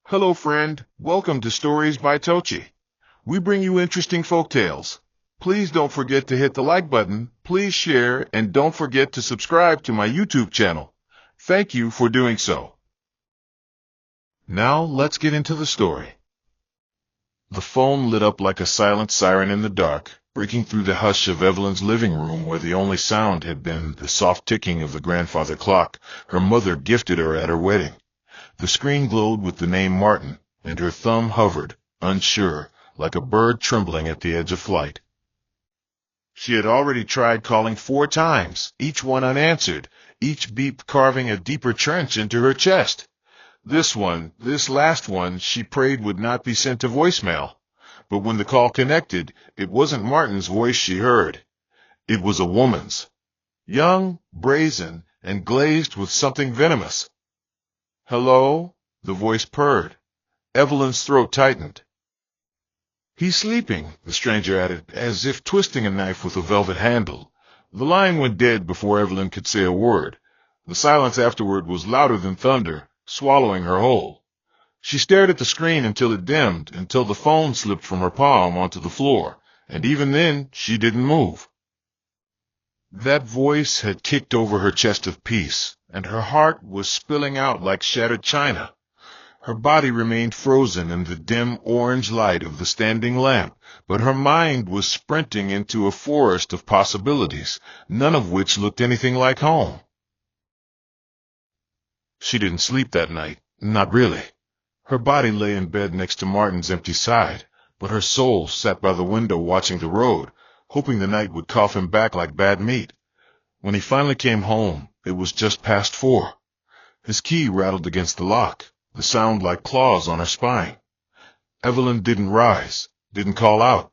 Hello friend, welcome to Stories by Tocci. We bring you interesting folk tales. Please don't forget to hit the like button, please share, and don't forget to subscribe to my YouTube channel. Thank you for doing so. Now let's get into the story. The phone lit up like a silent siren in the dark, breaking through the hush of Evelyn's living room where the only sound had been the soft ticking of the grandfather clock her mother gifted her at her wedding. The screen glowed with the name Martin, and her thumb hovered, unsure, like a bird trembling at the edge of flight. She had already tried calling 4 times, each one unanswered, each beep carving a deeper trench into her chest. This last one, she prayed would not be sent to voicemail. But when the call connected, it wasn't Martin's voice she heard. It was a woman's. Young, brazen, and glazed with something venomous. "Hello?" the voice purred. Evelyn's throat tightened. "He's sleeping," the stranger added, as if twisting a knife with a velvet handle. The line went dead before Evelyn could say a word. The silence afterward was louder than thunder, swallowing her whole. She stared at the screen until it dimmed, until the phone slipped from her palm onto the floor, and even then she didn't move. That voice had kicked over her chest of peace, and her heart was spilling out like shattered china. Her body remained frozen in the dim orange light of the standing lamp, but her mind was sprinting into a forest of possibilities, none of which looked anything like home. She didn't sleep that night, not really. Her body lay in bed next to Martin's empty side, but her soul sat by the window watching the road, hoping the night would cough him back like bad meat. When he finally came home, it was just past 4. His key rattled against the lock, the sound like claws on her spine. Evelyn didn't rise, didn't call out.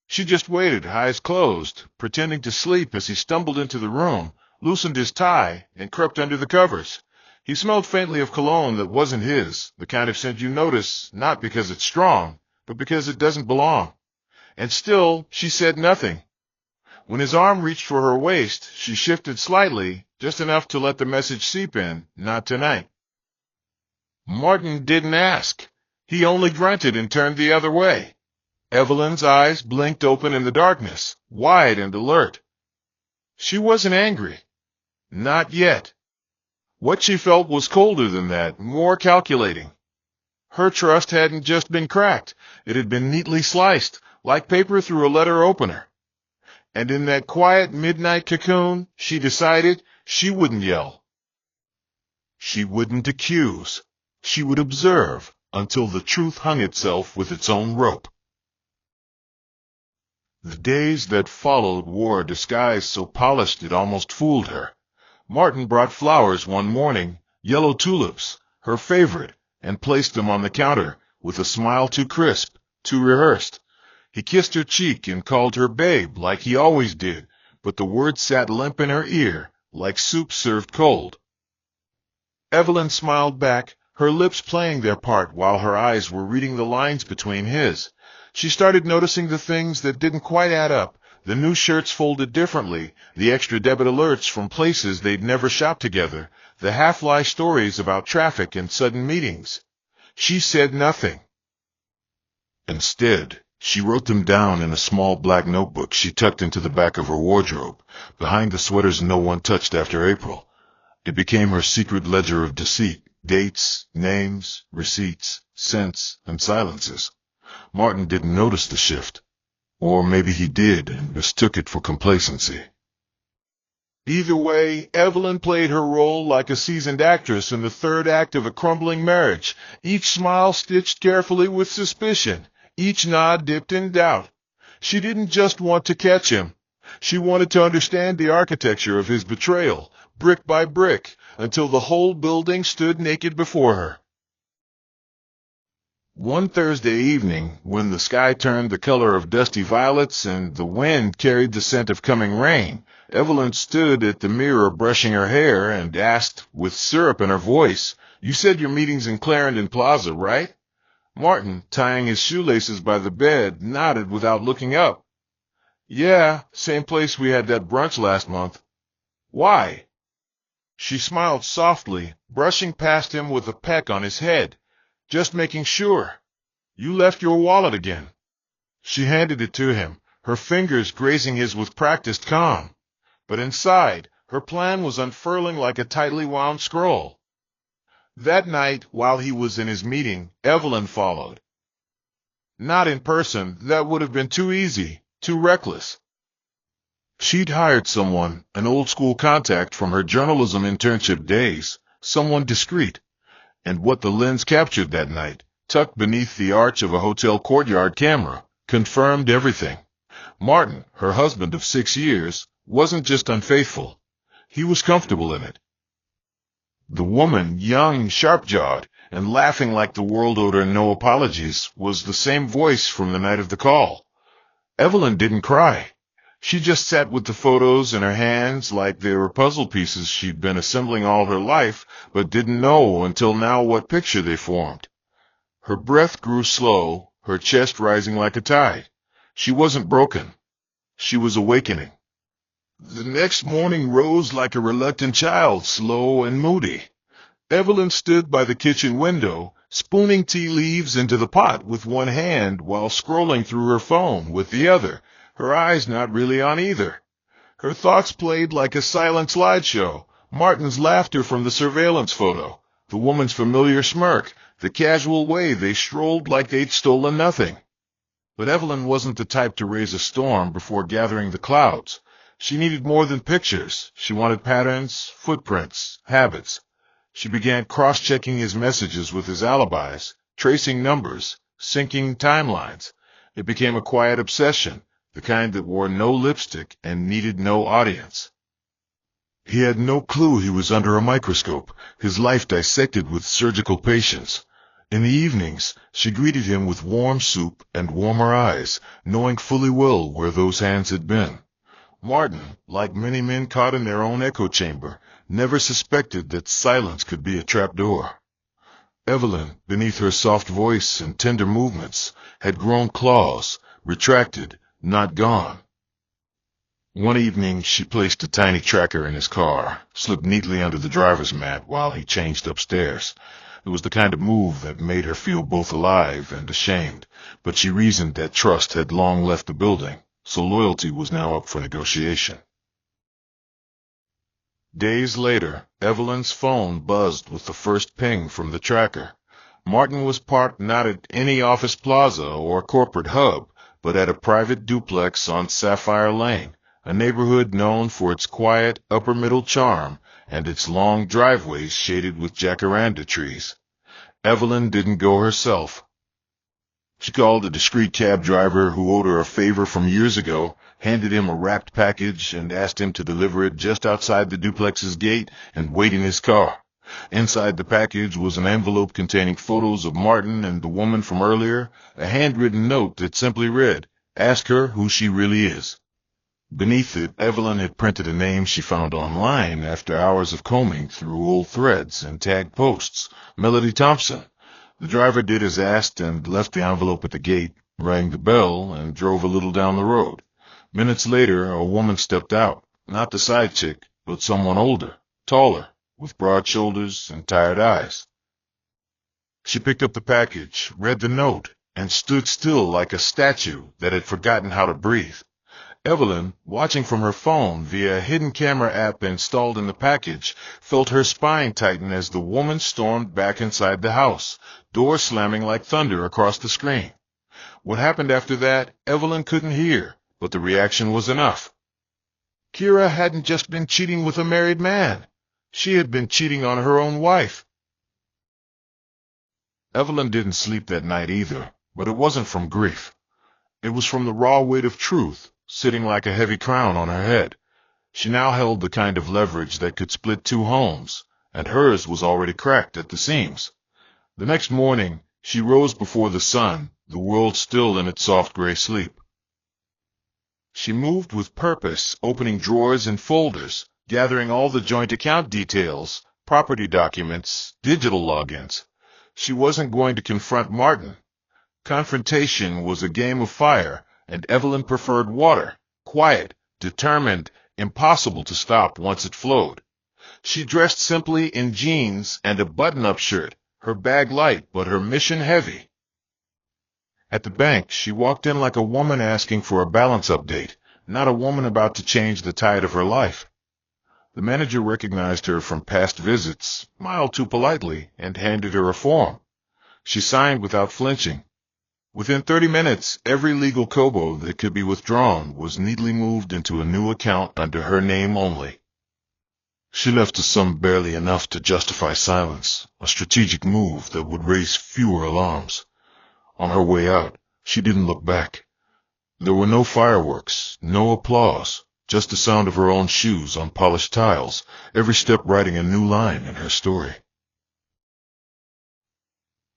She just waited, eyes closed, pretending to sleep as he stumbled into the room, loosened his tie, and crept under the covers. He smelled faintly of cologne that wasn't his, the kind of scent you notice, not because it's strong, but because it doesn't belong. And still, she said nothing. When his arm reached for her waist, she shifted slightly, just enough to let the message seep in, "Not tonight." Martin didn't ask. He only grunted and turned the other way. Evelyn's eyes blinked open in the darkness, wide and alert. She wasn't angry. Not yet. What she felt was colder than that, more calculating. Her trust hadn't just been cracked. It had been neatly sliced, like paper through a letter opener. And in that quiet midnight cocoon, she decided she wouldn't yell. She wouldn't accuse. She would observe until the truth hung itself with its own rope. The days that followed wore a disguise so polished it almost fooled her. Martin brought flowers one morning, yellow tulips, her favorite, and placed them on the counter with a smile too crisp, too rehearsed. He kissed her cheek and called her babe like he always did, but the words sat limp in her ear, like soup served cold. Evelyn smiled back, her lips playing their part while her eyes were reading the lines between his. She started noticing the things that didn't quite add up, the new shirts folded differently, the extra debit alerts from places they'd never shopped together, the half-lie stories about traffic and sudden meetings. She said nothing. Instead, she wrote them down in a small black notebook she tucked into the back of her wardrobe, behind the sweaters no one touched after April. It became her secret ledger of deceit, dates, names, receipts, scents, and silences. Martin didn't notice the shift. Or maybe he did and mistook it for complacency. Either way, Evelyn played her role like a seasoned actress in the third act of a crumbling marriage, each smile stitched carefully with suspicion, each nod dipped in doubt. She didn't just want to catch him. She wanted to understand the architecture of his betrayal, brick by brick, until the whole building stood naked before her. One Thursday evening, when the sky turned the color of dusty violets and the wind carried the scent of coming rain, Evelyn stood at the mirror brushing her hair and asked, with syrup in her voice, "You said your meeting's in Clarendon Plaza, right?" Martin, tying his shoelaces by the bed, nodded without looking up. "Yeah, same place we had that brunch last month." "Why?" She smiled softly, brushing past him with a peck on his head. Just making sure. You left your wallet again. She handed it to him, her fingers grazing his with practiced calm. But inside, her plan was unfurling like a tightly wound scroll. That night, while he was in his meeting, Evelyn followed. Not in person, that would have been too easy, too reckless. She'd hired someone, an old-school contact from her journalism internship days, someone discreet. And what the lens captured that night, tucked beneath the arch of a hotel courtyard camera, confirmed everything. Martin, her husband of 6 years, wasn't just unfaithful. He was comfortable in it. The woman, young, sharp-jawed, and laughing like the world owed her no apologies, was the same voice from the night of the call. Evelyn didn't cry. She just sat with the photos in her hands like they were puzzle pieces she'd been assembling all her life, but didn't know until now what picture they formed. Her breath grew slow, her chest rising like a tide. She wasn't broken. She was awakening. The next morning rose like a reluctant child, slow and moody. Evelyn stood by the kitchen window, spooning tea leaves into the pot with one hand while scrolling through her phone with the other, her eyes not really on either. Her thoughts played like a silent slideshow, Martin's laughter from the surveillance photo, the woman's familiar smirk, the casual way they strolled like they'd stolen nothing. But Evelyn wasn't the type to raise a storm before gathering the clouds. She needed more than pictures. She wanted patterns, footprints, habits. She began cross-checking his messages with his alibis, tracing numbers, syncing timelines. It became a quiet obsession, the kind that wore no lipstick and needed no audience. He had no clue he was under a microscope, his life dissected with surgical patience. In the evenings, she greeted him with warm soup and warmer eyes, knowing fully well where those hands had been. Martin, like many men caught in their own echo chamber, never suspected that silence could be a trapdoor. Evelyn, beneath her soft voice and tender movements, had grown claws, retracted, not gone. One evening, she placed a tiny tracker in his car, slipped neatly under the driver's mat while he changed upstairs. It was the kind of move that made her feel both alive and ashamed, but she reasoned that trust had long left the building, so loyalty was now up for negotiation. Days later, Evelyn's phone buzzed with the first ping from the tracker. Martin was parked not at any office plaza or corporate hub, but at a private duplex on Sapphire Lane, a neighborhood known for its quiet, upper-middle charm and its long driveways shaded with jacaranda trees. Evelyn didn't go herself. She called a discreet cab driver who owed her a favor from years ago, handed him a wrapped package, and asked him to deliver it just outside the duplex's gate and wait in his car. Inside the package was an envelope containing photos of Martin and the woman from earlier, a handwritten note that simply read, "Ask her who she really is." Beneath it, Evelyn had printed a name she found online after hours of combing through old threads and tagged posts, Melody Thompson. The driver did as asked and left the envelope at the gate, rang the bell, and drove a little down the road. Minutes later, a woman stepped out, not the side chick, but someone older, taller, with broad shoulders and tired eyes. She picked up the package, read the note, and stood still like a statue that had forgotten how to breathe. Evelyn, watching from her phone via a hidden camera app installed in the package, felt her spine tighten as the woman stormed back inside the house, doors slamming like thunder across the screen. What happened after that, Evelyn couldn't hear, but the reaction was enough. Kira hadn't just been cheating with a married man. She had been cheating on her own wife. Evelyn didn't sleep that night either, but it wasn't from grief. It was from the raw weight of truth, sitting like a heavy crown on her head. She now held the kind of leverage that could split two homes, and hers was already cracked at the seams. The next morning, she rose before the sun, the world still in its soft gray sleep. She moved with purpose, opening drawers and folders, gathering all the joint account details, property documents, digital logins. She wasn't going to confront Martin. Confrontation was a game of fire, and Evelyn preferred water, quiet, determined, impossible to stop once it flowed. She dressed simply in jeans and a button-up shirt, her bag light but her mission heavy. At the bank, she walked in like a woman asking for a balance update, not a woman about to change the tide of her life. The manager recognized her from past visits, smiled too politely, and handed her a form. She signed without flinching. Within 30 minutes, every legal kobo that could be withdrawn was neatly moved into a new account under her name only. She left a sum barely enough to justify silence, a strategic move that would raise fewer alarms. On her way out, she didn't look back. There were no fireworks, no applause, just the sound of her own shoes on polished tiles, every step writing a new line in her story.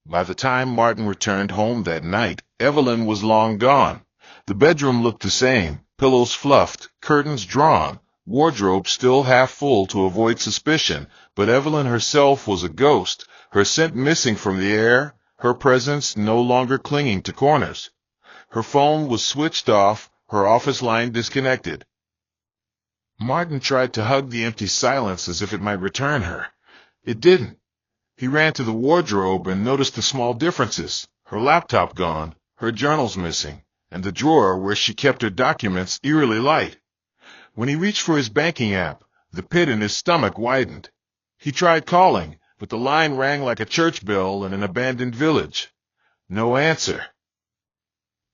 By the time Martin returned home that night, Evelyn was long gone. The bedroom looked the same, pillows fluffed, curtains drawn, wardrobe still half full to avoid suspicion, but Evelyn herself was a ghost, her scent missing from the air, her presence no longer clinging to corners. Her phone was switched off, her office line disconnected. Martin tried to hug the empty silence as if it might return her. It didn't. He ran to the wardrobe and noticed the small differences. Her laptop gone, her journals missing, and the drawer where she kept her documents eerily light. When he reached for his banking app, the pit in his stomach widened. He tried calling, but the line rang like a church bell in an abandoned village. No answer.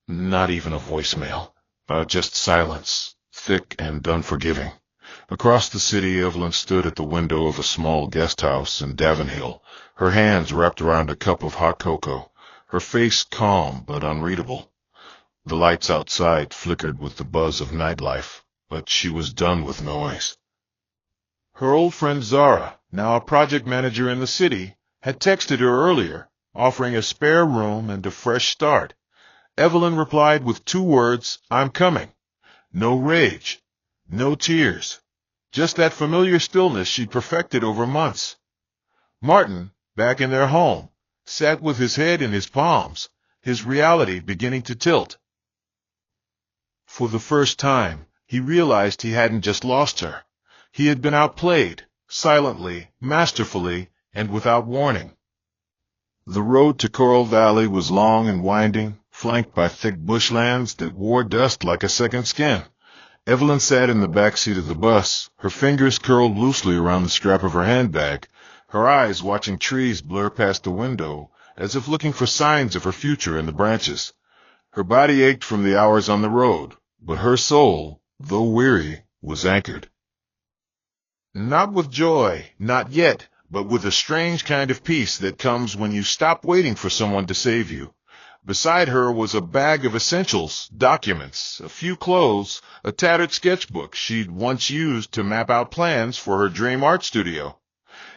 Not even a voicemail. Just silence, thick and unforgiving. Across the city, Evelyn stood at the window of a small guest house in Davenhill, her hands wrapped around a cup of hot cocoa, her face calm but unreadable. The lights outside flickered with the buzz of nightlife, but she was done with noise. Her old friend Zara, now a project manager in the city, had texted her earlier, offering a spare room and a fresh start. Evelyn replied with 2 words, "I'm coming." No rage, no tears, just that familiar stillness she'd perfected over months. Martin, back in their home, sat with his head in his palms, his reality beginning to tilt. For the first time, he realized he hadn't just lost her. He had been outplayed, silently, masterfully, and without warning. The road to Coral Valley was long and winding, flanked by thick bushlands that wore dust like a second skin. Evelyn sat in the back seat of the bus, her fingers curled loosely around the strap of her handbag, her eyes watching trees blur past the window, as if looking for signs of her future in the branches. Her body ached from the hours on the road, but her soul, though weary, was anchored. Not with joy, not yet, but with a strange kind of peace that comes when you stop waiting for someone to save you. Beside her was a bag of essentials, documents, a few clothes, a tattered sketchbook she'd once used to map out plans for her dream art studio.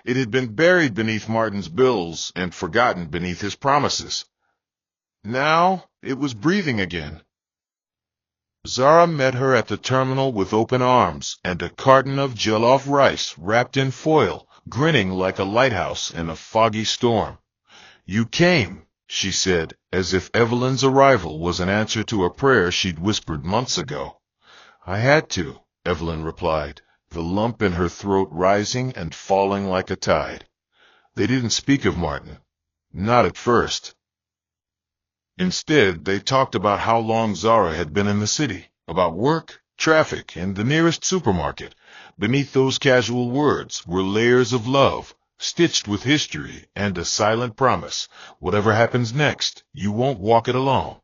It had been buried beneath Martin's bills and forgotten beneath his promises. Now it was breathing again. Zara met her at the terminal with open arms and a carton of jollof rice wrapped in foil, grinning like a lighthouse in a foggy storm. "You came," she said, as if Evelyn's arrival was an answer to a prayer she'd whispered months ago. "I had to," Evelyn replied, the lump in her throat rising and falling like a tide. They didn't speak of Martin. Not at first. Instead, they talked about how long Zara had been in the city, about work, traffic, and the nearest supermarket. Beneath those casual words were layers of love, stitched with history and a silent promise. Whatever happens next, you won't walk it alone.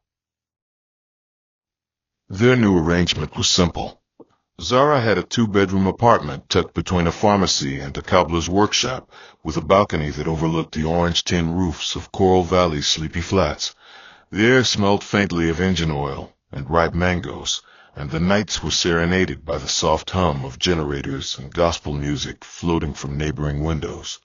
Their new arrangement was simple. Zara had a 2-bedroom apartment tucked between a pharmacy and a cobbler's workshop, with a balcony that overlooked the orange tin roofs of Coral Valley's sleepy flats. The air smelled faintly of engine oil and ripe mangoes, and the nights were serenaded by the soft hum of generators and gospel music floating from neighboring windows.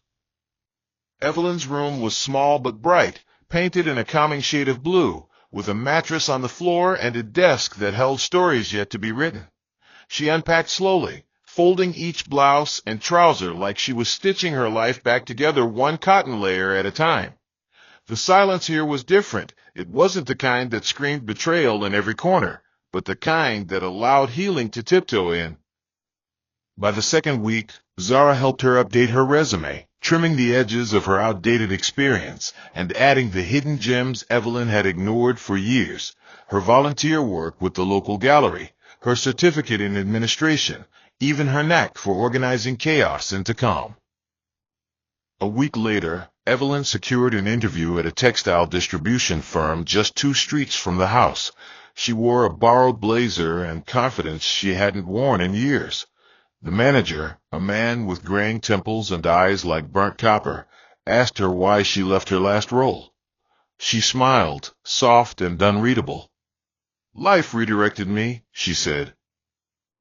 Evelyn's room was small but bright, painted in a calming shade of blue, with a mattress on the floor and a desk that held stories yet to be written. She unpacked slowly, folding each blouse and trouser like she was stitching her life back together one cotton layer at a time. The silence here was different. It wasn't the kind that screamed betrayal in every corner, but the kind that allowed healing to tiptoe in. By the second week, Zara helped her update her resume, trimming the edges of her outdated experience and adding the hidden gems Evelyn had ignored for years: her volunteer work with the local gallery, her certificate in administration, even her knack for organizing chaos into calm. A week later, Evelyn secured an interview at a textile distribution firm just 2 streets from the house. She wore a borrowed blazer and confidence she hadn't worn in years. The manager, a man with graying temples and eyes like burnt copper, asked her why she left her last role. She smiled, soft and unreadable. "Life redirected me," she said.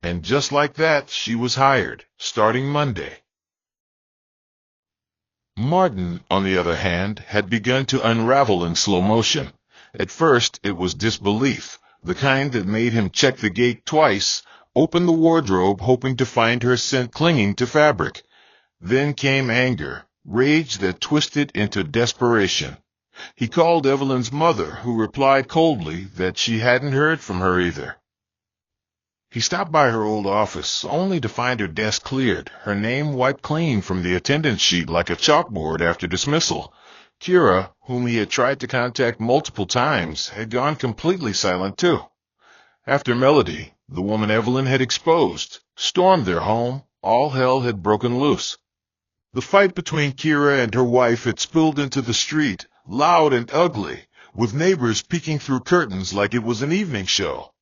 And just like that, she was hired, starting Monday. Martin, on the other hand, had begun to unravel in slow motion. At first, it was disbelief, the kind that made him check the gate twice, open the wardrobe hoping to find her scent clinging to fabric. Then came anger, rage that twisted into desperation. He called Evelyn's mother, who replied coldly that she hadn't heard from her either. He stopped by her old office, only to find her desk cleared, her name wiped clean from the attendance sheet like a chalkboard after dismissal. Kira, whom he had tried to contact multiple times, had gone completely silent too. After Melody, the woman Evelyn had exposed, stormed their home, all hell had broken loose. The fight between Kira and her wife had spilled into the street, loud and ugly, with neighbors peeking through curtains like it was an evening show.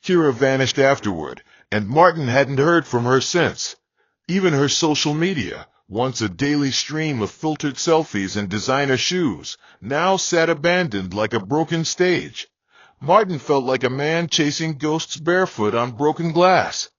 Kira vanished afterward, and Martin hadn't heard from her since. Even her social media, once a daily stream of filtered selfies and designer shoes, now sat abandoned like a broken stage. Martin felt like a man chasing ghosts barefoot on broken glass.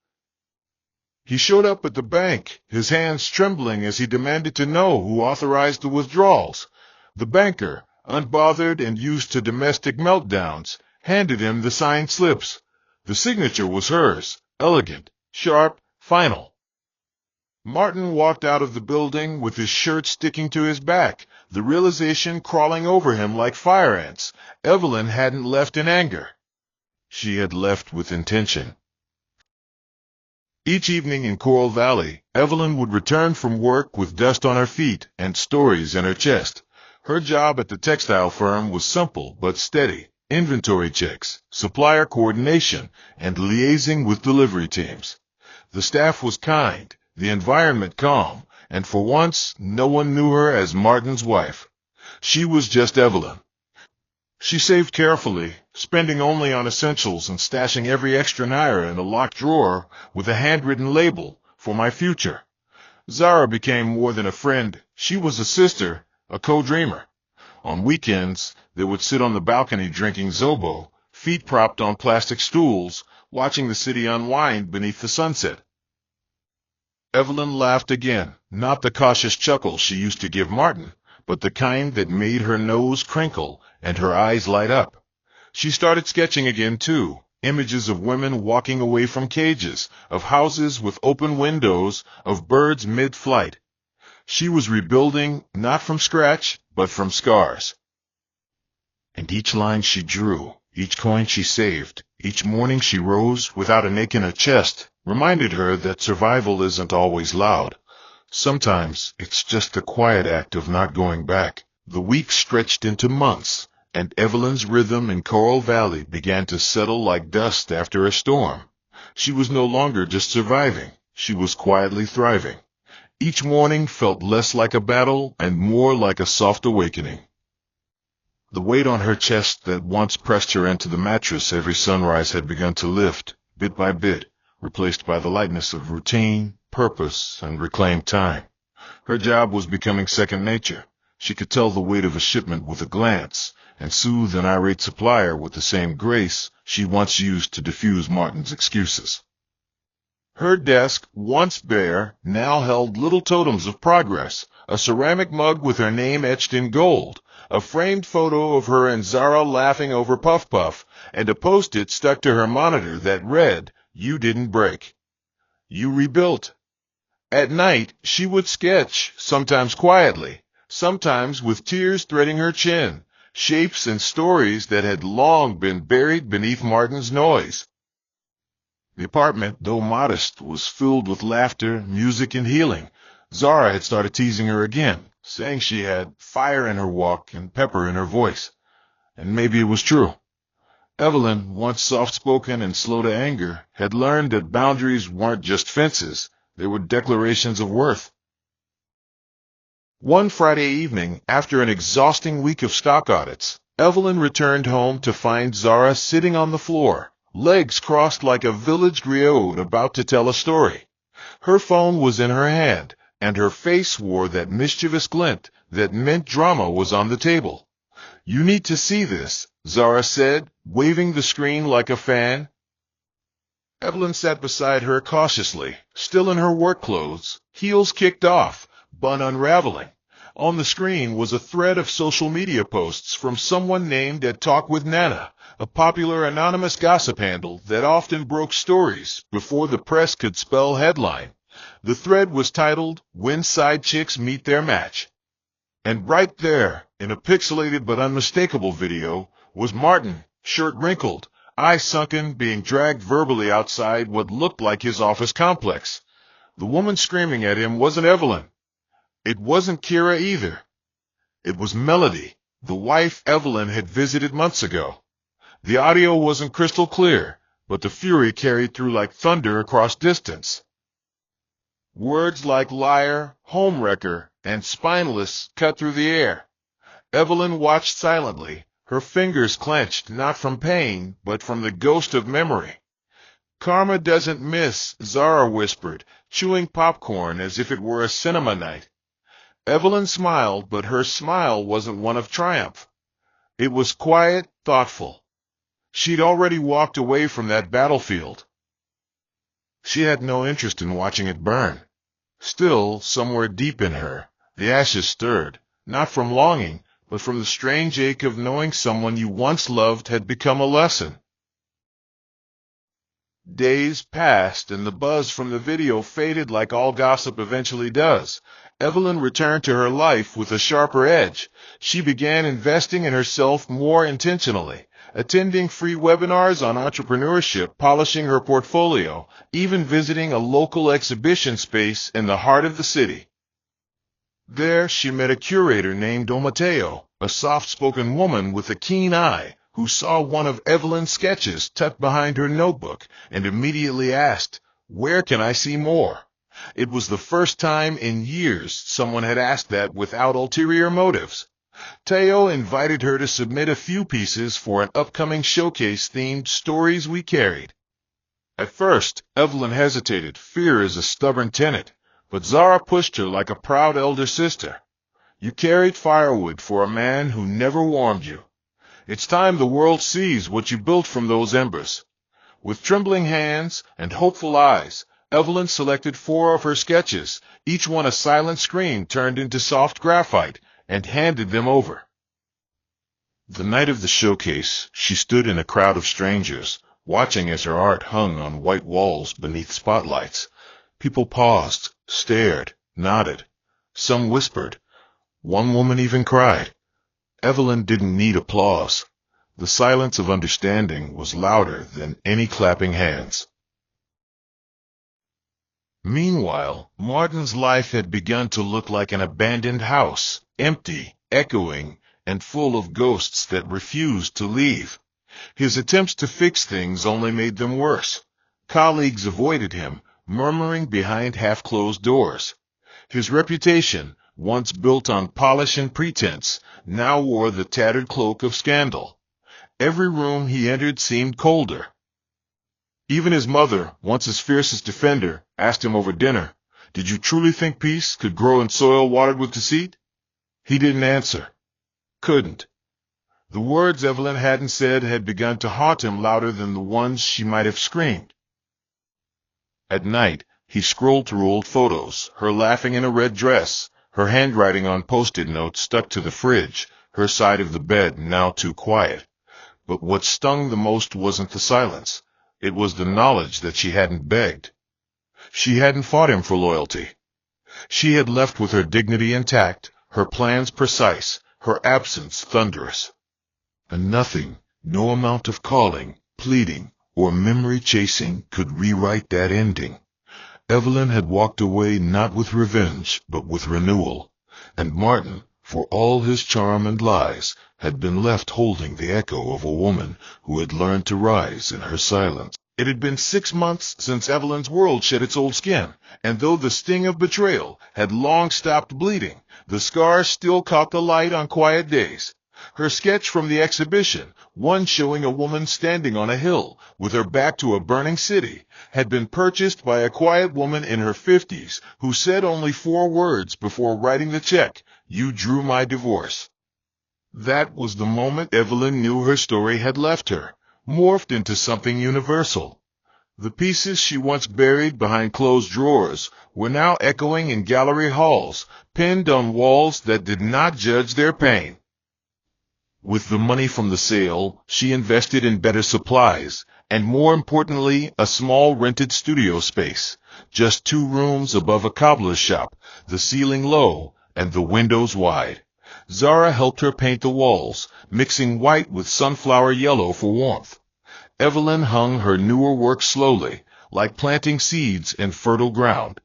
He showed up at the bank, his hands trembling as he demanded to know who authorized the withdrawals. The banker, unbothered and used to domestic meltdowns, handed him the signed slips. The signature was hers, elegant, sharp, final. Martin walked out of the building with his shirt sticking to his back, the realization crawling over him like fire ants. Evelyn hadn't left in anger. She had left with intention. Each evening in Coral Valley, Evelyn would return from work with dust on her feet and stories in her chest. Her job at the textile firm was simple but steady: inventory checks, supplier coordination, and liaising with delivery teams. The staff was kind, the environment calm, and for once no one knew her as Martin's wife. She was just Evelyn. She saved carefully, spending only on essentials and stashing every extra naira in a locked drawer with a handwritten label, "For my future." Zara became more than a friend. She was a sister, a co-dreamer. On weekends, they would sit on the balcony drinking zobo, feet propped on plastic stools, watching the city unwind beneath the sunset. Evelyn laughed again, not the cautious chuckle she used to give Martin, but the kind that made her nose crinkle and her eyes light up. She started sketching again, too, images of women walking away from cages, of houses with open windows, of birds mid-flight. She was rebuilding, not from scratch, but from scars. And each line she drew, each coin she saved, each morning she rose without an ache in her chest, reminded her that survival isn't always loud. Sometimes it's just the quiet act of not going back. The weeks stretched into months, and Evelyn's rhythm in Coral Valley began to settle like dust after a storm. She was no longer just surviving, she was quietly thriving. Each morning felt less like a battle and more like a soft awakening. The weight on her chest that once pressed her into the mattress every sunrise had begun to lift, bit by bit, replaced by the lightness of routine, purpose, and reclaimed time. Her job was becoming second nature. She could tell the weight of a shipment with a glance, and soothe an irate supplier with the same grace she once used to diffuse Martin's excuses. Her desk, once bare, now held little totems of progress: a ceramic mug with her name etched in gold, a framed photo of her and Zara laughing over Puff Puff, and a post-it stuck to her monitor that read, "You didn't break. You rebuilt." At night, she would sketch, sometimes quietly, sometimes with tears threading her chin, shapes and stories that had long been buried beneath Martin's noise. The apartment, though modest, was filled with laughter, music, and healing. Zara had started teasing her again, saying she had fire in her walk and pepper in her voice. And maybe it was true. Evelyn, once soft-spoken and slow to anger, had learned that boundaries weren't just fences, they were declarations of worth. One Friday evening, after an exhausting week of stock audits, Evelyn returned home to find Zara sitting on the floor, legs crossed like a village griot about to tell a story. Her phone was in her hand, and her face wore that mischievous glint that meant drama was on the table. "You need to see this," Zara said, waving the screen like a fan. Evelyn sat beside her cautiously, still in her work clothes, heels kicked off, bun unraveling. On the screen was a thread of social media posts from someone named at Talk with Nana, a popular anonymous gossip handle that often broke stories before the press could spell headline. The thread was titled, "When Side Chicks Meet Their Match." And right there, in a pixelated but unmistakable video, was Martin, shirt wrinkled, eyes sunken, being dragged verbally outside what looked like his office complex. The woman screaming at him wasn't Evelyn. It wasn't Kira either. It was Melody, the wife Evelyn had visited months ago. The audio wasn't crystal clear, but the fury carried through like thunder across distance. Words like liar, homewrecker, and spineless cut through the air. Evelyn watched silently, her fingers clenched not from pain, but from the ghost of memory. "Karma doesn't miss," Zara whispered, chewing popcorn as if it were a cinema night. Evelyn smiled, but her smile wasn't one of triumph. It was quiet, thoughtful. She'd already walked away from that battlefield. She had no interest in watching it burn. Still, somewhere deep in her, the ashes stirred, not from longing, but from the strange ache of knowing someone you once loved had become a lesson. Days passed, and the buzz from the video faded like all gossip eventually does. Evelyn returned to her life with a sharper edge. She began investing in herself more intentionally, attending free webinars on entrepreneurship, polishing her portfolio, even visiting a local exhibition space in the heart of the city. There she met a curator named Mateo, a soft-spoken woman with a keen eye, who saw one of Evelyn's sketches tucked behind her notebook and immediately asked, "Where can I see more?" It was the first time in years someone had asked that without ulterior motives. Teo invited her to submit a few pieces for an upcoming showcase themed Stories We Carried. At first, Evelyn hesitated, fear is a stubborn tenet, but Zara pushed her like a proud elder sister. "You carried firewood for a man who never warmed you. It's time the world sees what you built from those embers." With trembling hands and hopeful eyes, Evelyn selected 4 of her sketches, each one a silent scream turned into soft graphite, and handed them over. The night of the showcase, she stood in a crowd of strangers, watching as her art hung on white walls beneath spotlights. People paused, stared, nodded. Some whispered. One woman even cried. Evelyn didn't need applause. The silence of understanding was louder than any clapping hands. Meanwhile, Martin's life had begun to look like an abandoned house, empty, echoing, and full of ghosts that refused to leave. His attempts to fix things only made them worse. Colleagues avoided him, murmuring behind half-closed doors. His reputation, once built on polish and pretense, now wore the tattered cloak of scandal. Every room he entered seemed colder. Even his mother, once his fiercest defender, asked him over dinner, "Did you truly think peace could grow in soil watered with deceit?" He didn't answer. Couldn't. The words Evelyn hadn't said had begun to haunt him louder than the ones she might have screamed. At night, he scrolled through old photos, her laughing in a red dress, her handwriting on post-it notes stuck to the fridge, her side of the bed now too quiet. But what stung the most wasn't the silence. It was the knowledge that she hadn't begged. She hadn't fought him for loyalty. She had left with her dignity intact, her plans precise, her absence thunderous. And nothing, no amount of calling, pleading, or memory chasing could rewrite that ending. Evelyn had walked away not with revenge, but with renewal, and Martin, for all his charm and lies, had been left holding the echo of a woman who had learned to rise in her silence. It had been 6 months since Evelyn's world shed its old skin, and though the sting of betrayal had long stopped bleeding, the scars still caught the light on quiet days. Her sketch from the exhibition, one showing a woman standing on a hill with her back to a burning city, had been purchased by a quiet woman in her 50s who said only 4 words before writing the check: "You drew my divorce." That was the moment Evelyn knew her story had left her, morphed into something universal. The pieces she once buried behind closed drawers were now echoing in gallery halls, pinned on walls that did not judge their pain. With the money from the sale, she invested in better supplies, and more importantly, a small rented studio space, just 2 rooms above a cobbler's shop, the ceiling low and the windows wide. Zara helped her paint the walls, mixing white with sunflower yellow for warmth. Evelyn hung her newer work slowly, like planting seeds in fertile ground.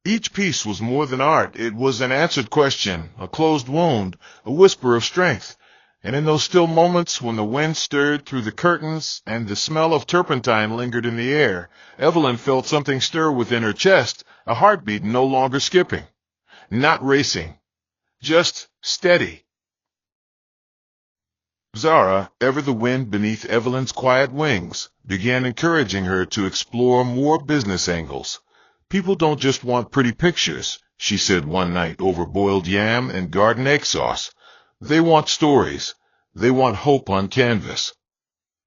Each piece was more than art. It was an answered question, a closed wound, a whisper of strength. And in those still moments when the wind stirred through the curtains and the smell of turpentine lingered in the air, Evelyn felt something stir within her chest, a heartbeat no longer skipping, not racing, just steady. Zara, ever the wind beneath Evelyn's quiet wings, began encouraging her to explore more business angles. "People don't just want pretty pictures," she said one night over boiled yam and garden egg sauce. "They want stories. They want hope on canvas."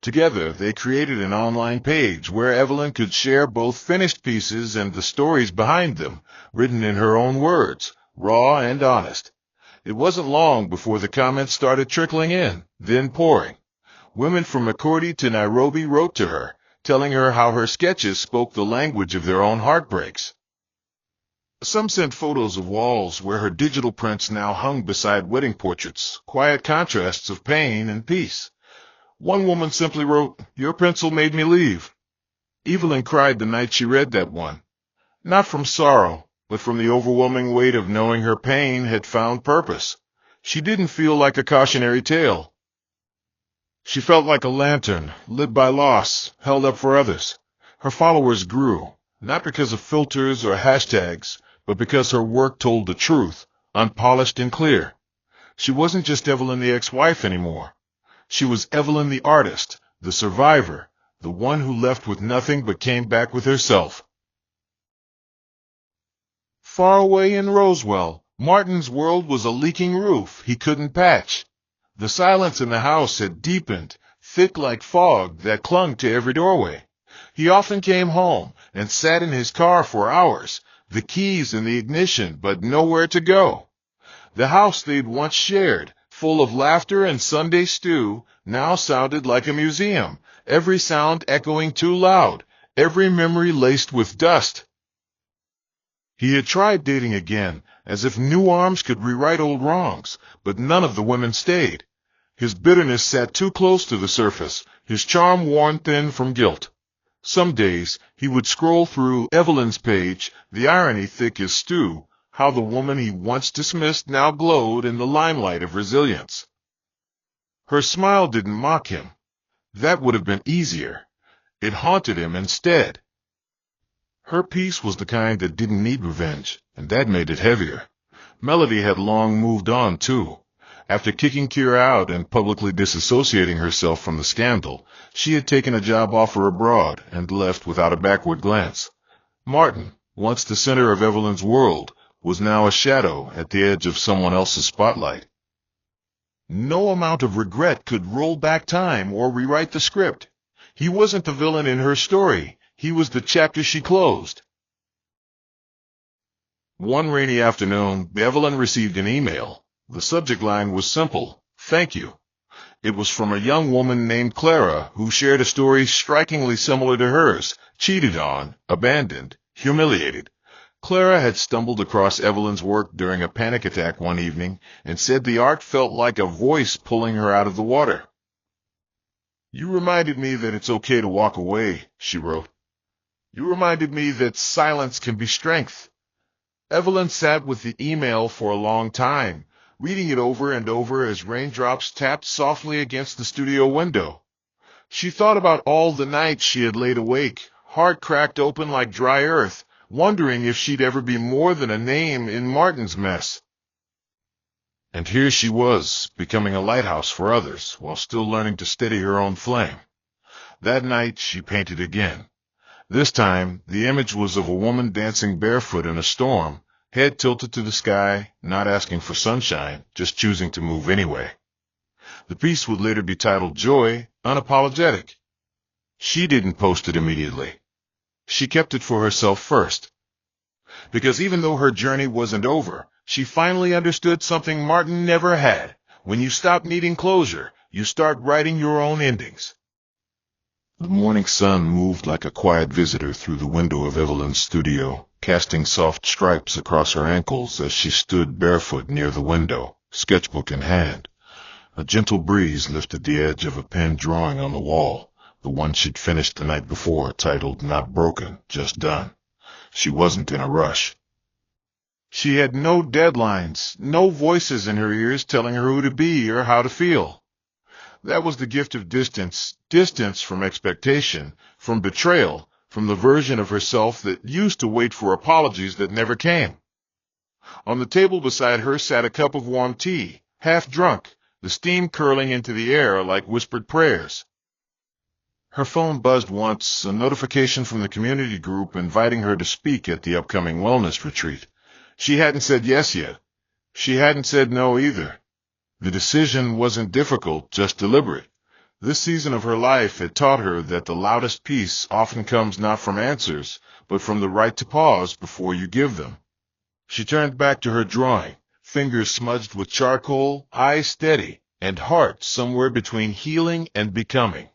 Together, they created an online page where Evelyn could share both finished pieces and the stories behind them, written in her own words, raw and honest. It wasn't long before the comments started trickling in, then pouring. Women from Makurdi to Nairobi wrote to her, telling her how her sketches spoke the language of their own heartbreaks. Some sent photos of walls where her digital prints now hung beside wedding portraits, quiet contrasts of pain and peace. One woman simply wrote, "Your pencil made me leave." Evelyn cried the night she read that one, not from sorrow, but from the overwhelming weight of knowing her pain had found purpose. She didn't feel like a cautionary tale. She felt like a lantern, lit by loss, held up for others. Her followers grew, not because of filters or hashtags, but because her work told the truth, unpolished and clear. She wasn't just Evelyn the ex-wife anymore. She was Evelyn the artist, the survivor, the one who left with nothing but came back with herself. Far away in Roswell, Martin's world was a leaking roof he couldn't patch. The silence in the house had deepened, thick like fog that clung to every doorway. He often came home and sat in his car for hours, the keys in the ignition, but nowhere to go. The house they'd once shared, full of laughter and Sunday stew, now sounded like a museum, every sound echoing too loud, every memory laced with dust. He had tried dating again, as if new arms could rewrite old wrongs, but none of the women stayed. His bitterness sat too close to the surface, his charm worn thin from guilt. Some days he would scroll through Evelyn's page, the irony thick as stew, how the woman he once dismissed now glowed in the limelight of resilience. Her smile didn't mock him. That would have been easier. It haunted him instead. Her peace was the kind that didn't need revenge, and that made it heavier. Melody had long moved on, too. After kicking Kira out and publicly disassociating herself from the scandal, she had taken a job offer abroad and left without a backward glance. Martin, once the center of Evelyn's world, was now a shadow at the edge of someone else's spotlight. No amount of regret could roll back time or rewrite the script. He wasn't the villain in her story. He was the chapter she closed. One rainy afternoon, Evelyn received an email. The subject line was simple: "Thank you." It was from a young woman named Clara who shared a story strikingly similar to hers, cheated on, abandoned, humiliated. Clara had stumbled across Evelyn's work during a panic attack one evening and said the art felt like a voice pulling her out of the water. "You reminded me that it's okay to walk away," she wrote. You reminded me that silence can be strength. Evelyn sat with the email for a long time, reading it over and over as raindrops tapped softly against the studio window. She thought about all the nights she had laid awake, heart cracked open like dry earth, wondering if she'd ever be more than a name in Martin's mess. And here she was, becoming a lighthouse for others, while still learning to steady her own flame. That night she painted again. This time, the image was of a woman dancing barefoot in a storm, head tilted to the sky, not asking for sunshine, just choosing to move anyway. The piece would later be titled Joy, Unapologetic. She didn't post it immediately. She kept it for herself first. Because even though her journey wasn't over, she finally understood something Martin never had. When you stop needing closure, you start writing your own endings. The morning sun moved like a quiet visitor through the window of Evelyn's studio, casting soft stripes across her ankles as she stood barefoot near the window, sketchbook in hand. A gentle breeze lifted the edge of a pen drawing on the wall, the one she'd finished the night before, titled Not Broken, Just Done. She wasn't in a rush. She had no deadlines, no voices in her ears telling her who to be or how to feel. That was the gift of distance, distance from expectation, from betrayal, from the version of herself that used to wait for apologies that never came. On the table beside her sat a cup of warm tea, half drunk, the steam curling into the air like whispered prayers. Her phone buzzed once, a notification from the community group inviting her to speak at the upcoming wellness retreat. She hadn't said yes yet. She hadn't said no either. The decision wasn't difficult, just deliberate. This season of her life had taught her that the loudest peace often comes not from answers, but from the right to pause before you give them. She turned back to her drawing, fingers smudged with charcoal, eyes steady, and heart somewhere between healing and becoming.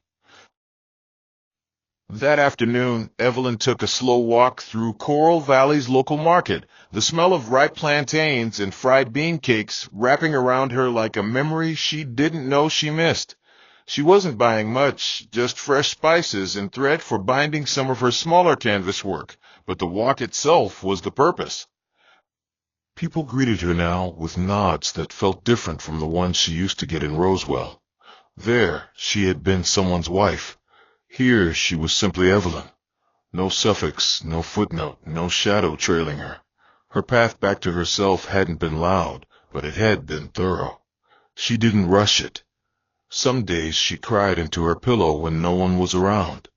That afternoon, Evelyn took a slow walk through Coral Valley's local market, the smell of ripe plantains and fried bean cakes wrapping around her like a memory she didn't know she missed. She wasn't buying much, just fresh spices and thread for binding some of her smaller canvas work, but the walk itself was the purpose. People greeted her now with nods that felt different from the ones she used to get in Rosewell. There, she had been someone's wife. Here she was simply Evelyn. No suffix, no footnote, no shadow trailing her. Her path back to herself hadn't been loud, but it had been thorough. She didn't rush it. Some days she cried into her pillow when no one was around.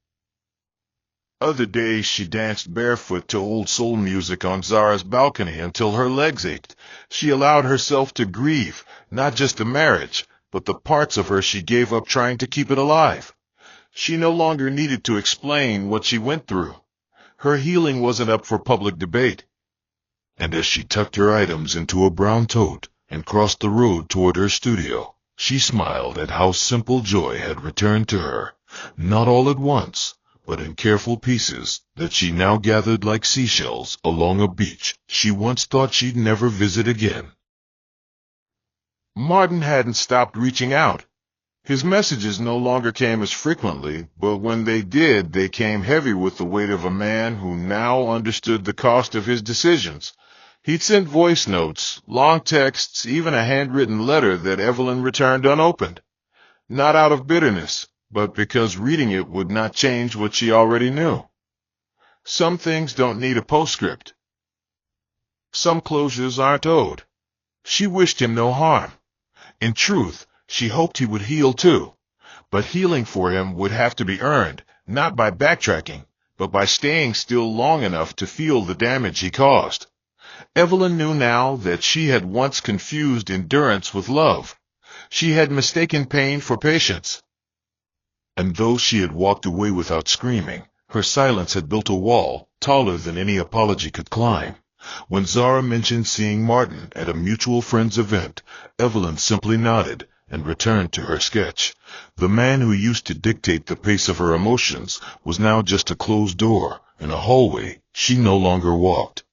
Other days she danced barefoot to old soul music on Zara's balcony until her legs ached. She allowed herself to grieve, not just the marriage, but the parts of her she gave up trying to keep it alive. She no longer needed to explain what she went through. Her healing wasn't up for public debate. And as she tucked her items into a brown tote and crossed the road toward her studio, she smiled at how simple joy had returned to her, not all at once, but in careful pieces that she now gathered like seashells along a beach she once thought she'd never visit again. Martin hadn't stopped reaching out. His messages no longer came as frequently, but when they did, they came heavy with the weight of a man who now understood the cost of his decisions. He'd sent voice notes, long texts, even a handwritten letter that Evelyn returned unopened. Not out of bitterness, but because reading it would not change what she already knew. Some things don't need a postscript. Some closures aren't owed. She wished him no harm. In truth, she hoped he would heal too, but healing for him would have to be earned, not by backtracking, but by staying still long enough to feel the damage he caused. Evelyn knew now that she had once confused endurance with love. She had mistaken pain for patience. And though she had walked away without screaming, her silence had built a wall taller than any apology could climb. When Zara mentioned seeing Martin at a mutual friend's event, Evelyn simply nodded and returned to her sketch. The man who used to dictate the pace of her emotions was now just a closed door in a hallway she no longer walked.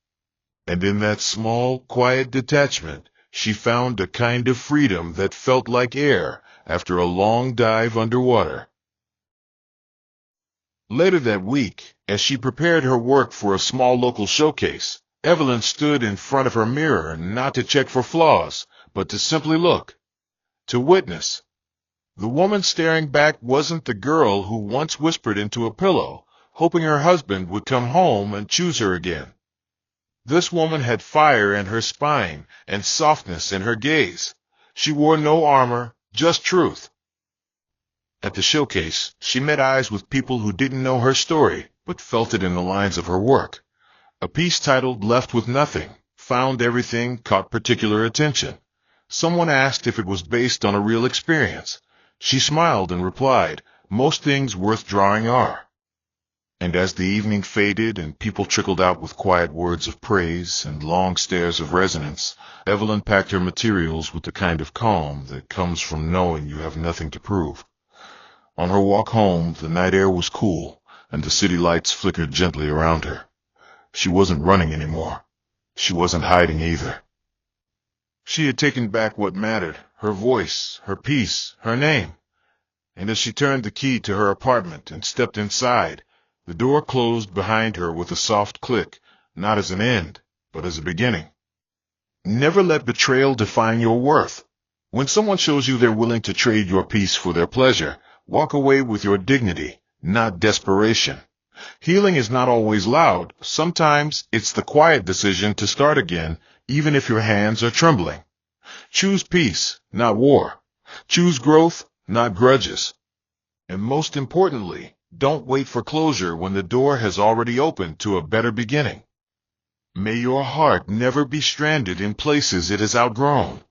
And in that small, quiet detachment, she found a kind of freedom that felt like air after a long dive underwater. Later that week, as she prepared her work for a small local showcase, Evelyn stood in front of her mirror not to check for flaws, but to simply look, to witness. The woman staring back wasn't the girl who once whispered into a pillow, hoping her husband would come home and choose her again. This woman had fire in her spine and softness in her gaze. She wore no armor, just truth. At the showcase, she met eyes with people who didn't know her story, but felt it in the lines of her work. A piece titled "Left with Nothing," "Found Everything" caught particular attention. Someone asked if it was based on a real experience. She smiled and replied, "Most things worth drawing are." And as the evening faded and people trickled out with quiet words of praise and long stares of resonance, Evelyn packed her materials with the kind of calm that comes from knowing you have nothing to prove. On her walk home, the night air was cool, and the city lights flickered gently around her. She wasn't running anymore. She wasn't hiding either. She had taken back what mattered, her voice, her peace, her name. And as she turned the key to her apartment and stepped inside, the door closed behind her with a soft click, not as an end, but as a beginning. Never let betrayal define your worth. When someone shows you they're willing to trade your peace for their pleasure, walk away with your dignity, not desperation. Healing is not always loud. Sometimes it's the quiet decision to start again, even if your hands are trembling. Choose peace, not war. Choose growth, not grudges. And most importantly, don't wait for closure when the door has already opened to a better beginning. May your heart never be stranded in places it has outgrown.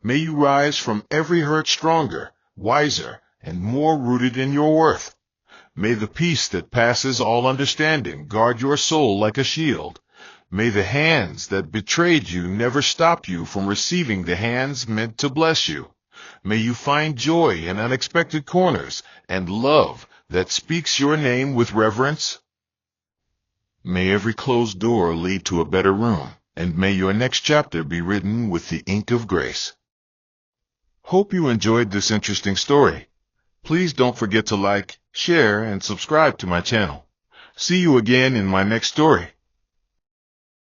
May you rise from every hurt stronger, wiser, and more rooted in your worth. May the peace that passes all understanding guard your soul like a shield. May the hands that betrayed you never stop you from receiving the hands meant to bless you. May you find joy in unexpected corners and love that speaks your name with reverence. May every closed door lead to a better room, and may your next chapter be written with the ink of grace. Hope you enjoyed this interesting story. Please don't forget to like, share, and subscribe to my channel. See you again in my next story.